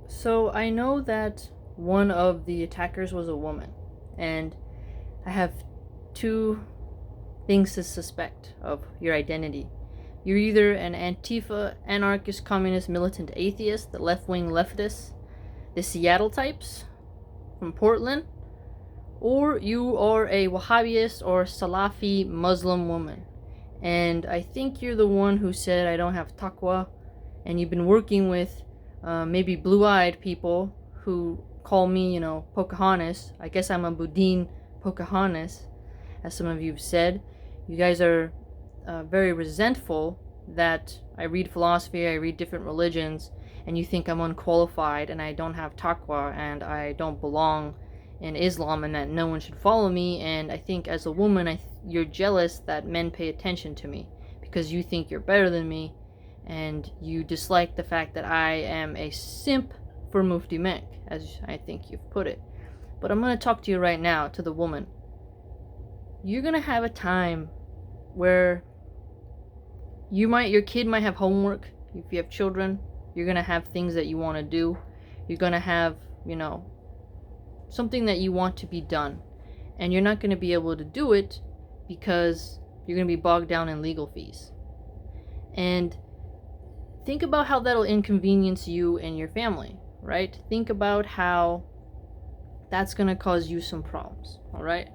So I know that one of the attackers was a woman, and I have two things to suspect of your identity. You're either an Antifa, anarchist, communist, militant atheist, the left wing leftist, the Seattle types from Portland, or you are a Wahhabist or Salafi Muslim woman. And I think you're the one who said I don't have taqwa, and you've been working with maybe blue eyed people who call me, Pocahontas. I guess I'm a Boudin Pocahontas, as some of you have said. You guys are very resentful that I read philosophy, I read different religions, and you think I'm unqualified and I don't have taqwa and I don't belong in Islam and that no one should follow me. And I think as a woman, you're jealous that men pay attention to me because you think you're better than me, and you dislike the fact that I am a simp for Mufti Menk, as I think you've put it. But I'm going to talk to you right now, to the woman. You're going to have a time where your kid might have homework. If you have children, you're going to have things that you want to do. You're going to have, something that you want to be done. And you're not going to be able to do it because you're going to be bogged down in legal fees. And think about how that'll inconvenience you and your family, right? Think about how that's going to cause you some problems, all right?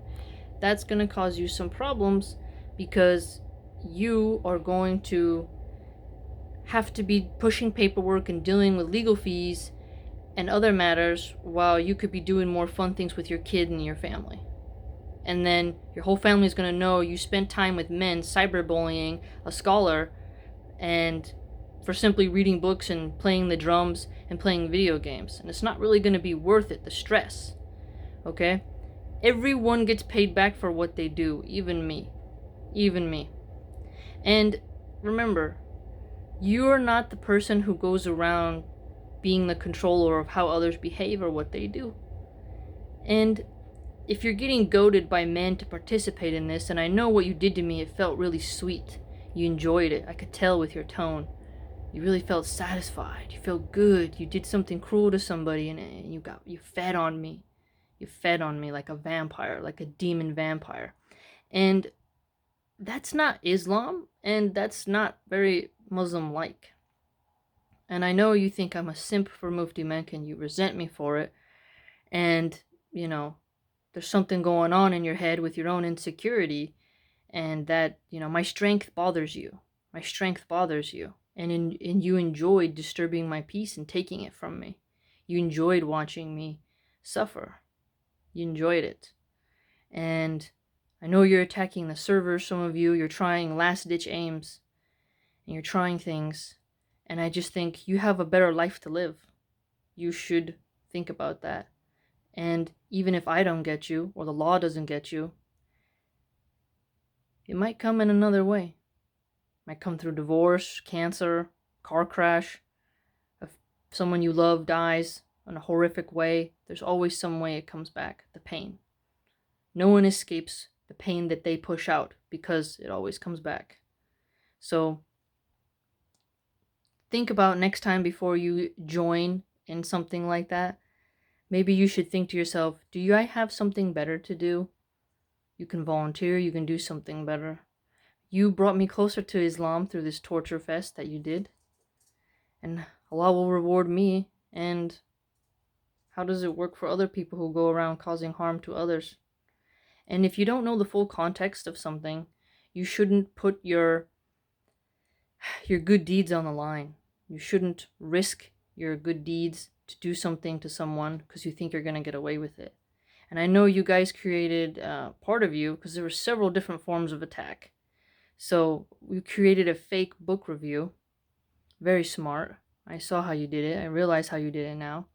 That's going to cause you some problems because you are going to have to be pushing paperwork and dealing with legal fees and other matters while you could be doing more fun things with your kid and your family. And then your whole family is going to know you spent time with men cyberbullying a scholar and for simply reading books and playing the drums and playing video games. And it's not really going to be worth it, the stress. Okay? Everyone gets paid back for what they do, even me. Even me. And remember, you're not the person who goes around being the controller of how others behave or what they do. And if you're getting goaded by men to participate in this, and I know what you did to me, it felt really sweet. You enjoyed it. I could tell with your tone. You really felt satisfied. You felt good. You did something cruel to somebody and you fed on me. You fed on me like a vampire, like a demon vampire. And that's not Islam, and that's not very Muslim-like. And I know you think I'm a simp for Mufti Menk and you resent me for it. And, there's something going on in your head with your own insecurity, and that, my strength bothers you. My strength bothers you. And you enjoyed disturbing my peace and taking it from me. You enjoyed watching me suffer. You enjoyed it. And I know you're attacking the servers, some of you. You're trying last-ditch aims. And you're trying things. And I just think you have a better life to live. You should think about that. And even if I don't get you, or the law doesn't get you, it might come in another way. It might come through divorce, cancer, car crash. If someone you love dies in a horrific way, there's always some way it comes back, the pain. No one escapes the pain that they push out because it always comes back. So think about next time before you join in something like that. Maybe you should think to yourself, do I have something better to do? You can volunteer, you can do something better. You brought me closer to Islam through this torture fest that you did. And Allah will reward me. And how does it work for other people who go around causing harm to others? And if you don't know the full context of something, you shouldn't put your good deeds on the line. You shouldn't risk your good deeds to do something to someone because you think you're going to get away with it. And I know you guys created part of you because there were several different forms of attack. So we created a fake book review. Very smart. I saw how you did it. I realize how you did it now.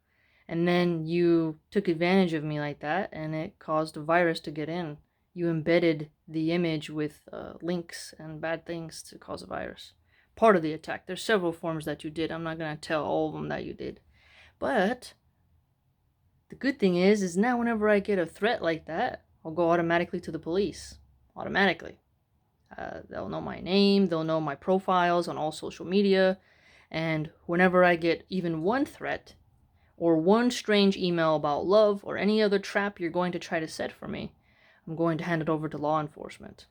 And then you took advantage of me like that, and it caused a virus to get in. You embedded the image with links and bad things to cause a virus. Part of the attack. There's several forms that you did. I'm not going to tell all of them that you did. But the good thing is now whenever I get a threat like that, I'll go automatically to the police. Automatically. They'll know my name. They'll know my profiles on all social media. And whenever I get even one threat, or one strange email about love or any other trap you're going to try to set for me, I'm going to hand it over to law enforcement.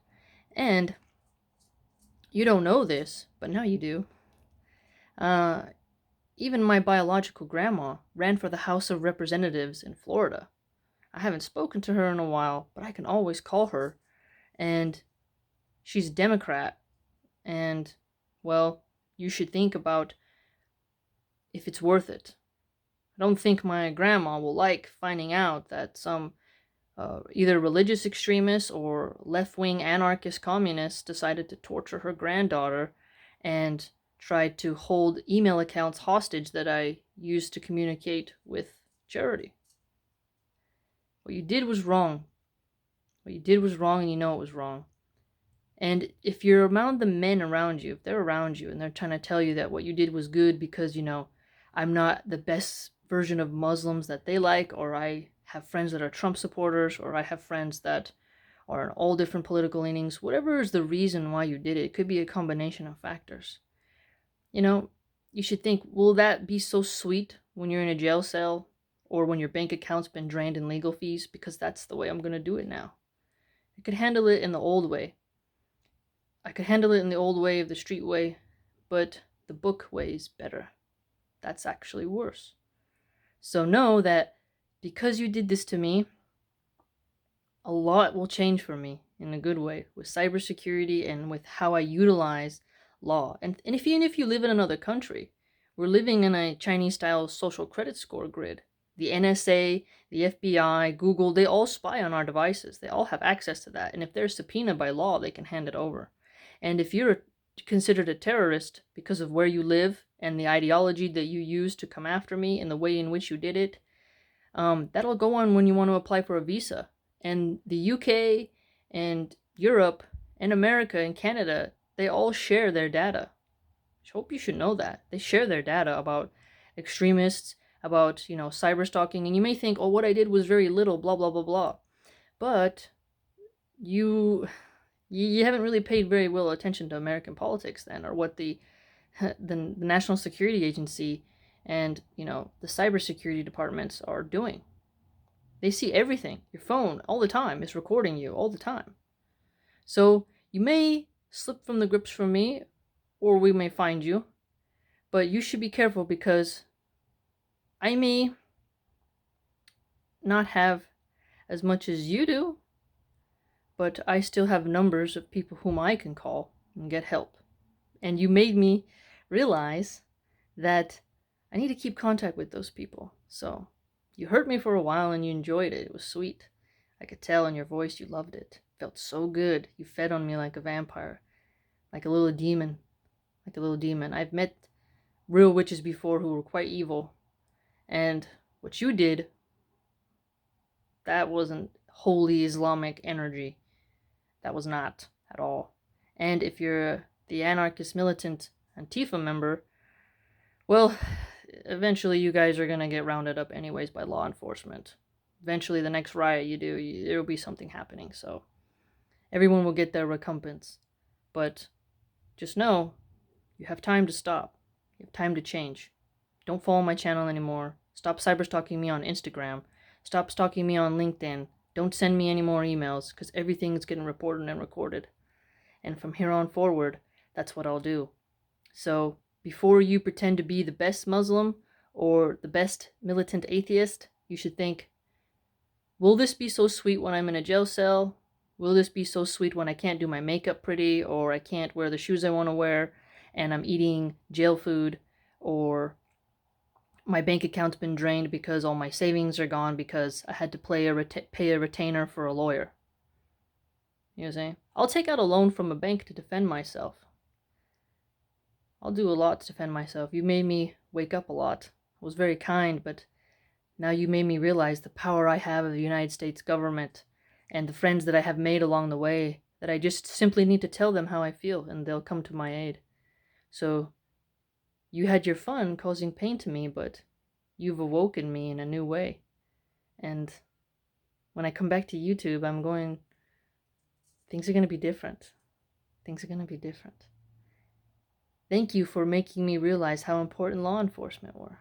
And you don't know this, but now you do. Even my biological grandma ran for the House of Representatives in Florida. I haven't spoken to her in a while, but I can always call her. And she's a Democrat. And, well, you should think about if it's worth it. I don't think my grandma will like finding out that some either religious extremists or left-wing anarchist communists decided to torture her granddaughter and tried to hold email accounts hostage that I used to communicate with Charity. What you did was wrong. What you did was wrong, and you know it was wrong. And if you're around the men around you, if they're around you and they're trying to tell you that what you did was good because, I'm not the best version of Muslims that they like, or I have friends that are Trump supporters, or I have friends that are in all different political leanings, whatever is the reason why you did it, it could be a combination of factors. You should think, will that be so sweet when you're in a jail cell or when your bank account's been drained in legal fees? Because that's the way I'm going to do it now. I could handle it in the old way. I could handle it in the old way of the street way, but the book way is better. That's actually worse. So know that because you did this to me, a lot will change for me in a good way with cybersecurity and with how I utilize law. And even if you live in another country, we're living in a Chinese-style social credit score grid. The NSA, the FBI, Google, they all spy on our devices. They all have access to that. And if they're subpoenaed by law, they can hand it over. And if you're considered a terrorist because of where you live and the ideology that you use to come after me and the way in which you did it, that'll go on when you want to apply for a visa. And the UK and Europe and America and Canada, they all share their data. I hope you should know that. They share their data about extremists, about, cyber stalking. And you may think, oh, what I did was very little, blah, blah, blah, blah. But you haven't really paid very well attention to American politics then, or what the National Security Agency and, the cybersecurity departments are doing. They see everything. Your phone all the time is recording you all the time. So you may slip from the grips from me, or we may find you, but you should be careful because I may not have as much as you do, but I still have numbers of people whom I can call and get help. And you made me realize that I need to keep contact with those people. So you hurt me for a while and you enjoyed it. It was sweet. I could tell in your voice you loved it. It felt so good. You fed on me like a vampire, like a little demon. Like a little demon. I've met real witches before who were quite evil. And what you did, that wasn't holy Islamic energy. That was not at all. And if you're the anarchist militant Antifa member, well, eventually you guys are going to get rounded up anyways by law enforcement. Eventually the next riot you do, there will be something happening. So everyone will get their recompense. But just know, you have time to stop. You have time to change. Don't follow my channel anymore. Stop cyberstalking me on Instagram. Stop stalking me on LinkedIn. Don't send me any more emails, because everything is getting reported and recorded. And from here on forward, that's what I'll do. So before you pretend to be the best Muslim or the best militant atheist, you should think, will this be so sweet when I'm in a jail cell? Will this be so sweet when I can't do my makeup pretty, or I can't wear the shoes I want to wear, and I'm eating jail food, or my bank account's been drained because all my savings are gone because I had to pay a retainer for a lawyer? You know what I'm saying? I'll take out a loan from a bank to defend myself. I'll do a lot to defend myself. You made me wake up a lot. I was very kind, but now you made me realize the power I have of the United States government and the friends that I have made along the way, that I just simply need to tell them how I feel and they'll come to my aid. So you had your fun causing pain to me, but you've awoken me in a new way. And when I come back to YouTube, things are going to be different. Things are going to be different. Thank you for making me realize how important law enforcement were.